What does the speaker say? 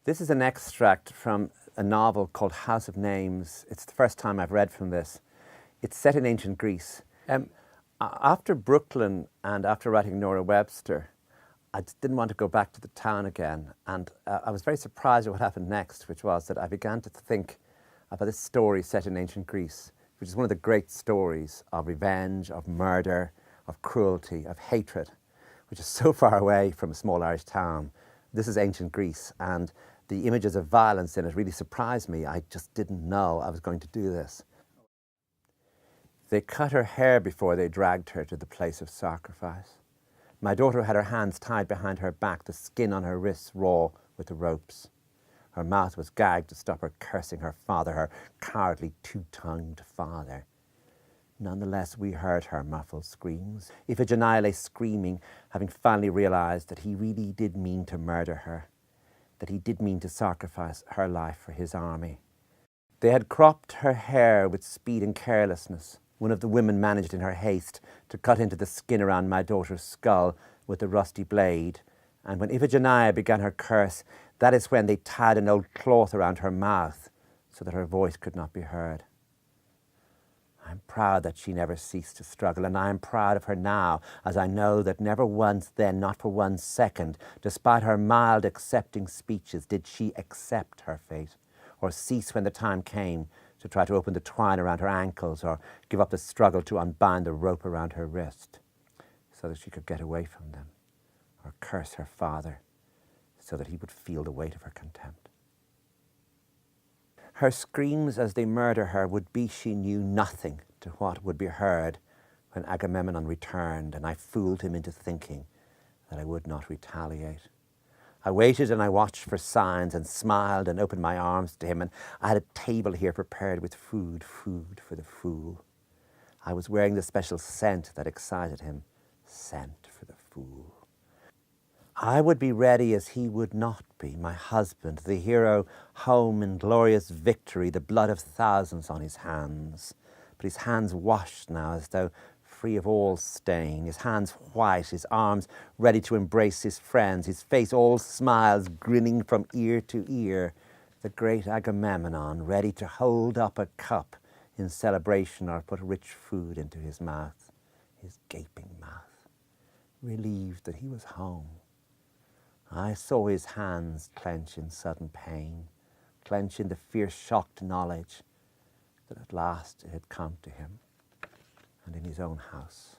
This is an extract from a novel called House of Names. It's the first time I've read from this. It's set in ancient Greece. After Brooklyn and after writing Nora Webster, I just didn't want to go back to the town again. And I was very surprised at what happened next, which was that I began to think about this story set in ancient Greece, which is one of the great stories of revenge, of murder, of cruelty, of hatred, which is so far away from a small Irish town. This is ancient Greece, and the images of violence in it really surprised me. I just didn't know I was going to do this. They cut her hair before they dragged her to the place of sacrifice. My daughter had her hands tied behind her back, the skin on her wrists raw with the ropes. Her mouth was gagged to stop her cursing her father, her cowardly two-tongued father. Nonetheless, we heard her muffled screams. Iphigenia lay screaming, having finally realized that he really did mean to murder her, that he did mean to sacrifice her life for his army. They had cropped her hair with speed and carelessness. One of the women managed in her haste to cut into the skin around my daughter's skull with a rusty blade, and when Iphigenia began her curse, that is when they tied an old cloth around her mouth so that her voice could not be heard. I'm proud that she never ceased to struggle, and I am proud of her now, as I know that never once then, not for 1 second, despite her mild accepting speeches, did she accept her fate, or cease when the time came to try to open the twine around her ankles, or give up the struggle to unbind the rope around her wrist, so that she could get away from them, or curse her father, so that he would feel the weight of her contempt. Her screams as they murder her would be, she knew, nothing to what would be heard when Agamemnon returned, and I fooled him into thinking that I would not retaliate. I waited and I watched for signs and smiled and opened my arms to him, and I had a table here prepared with food for the fool. I was wearing the special scent that excited him, scent for the fool. I would be ready as he would not be, my husband, the hero, home in glorious victory, the blood of thousands on his hands. But his hands washed now as though free of all stain, his hands white, his arms ready to embrace his friends, his face all smiles, grinning from ear to ear, the great Agamemnon, ready to hold up a cup in celebration or put rich food into his mouth, his gaping mouth, relieved that he was home. I saw his hands clench in sudden pain, clench in the fierce shocked knowledge that at last it had come to him, and in his own house.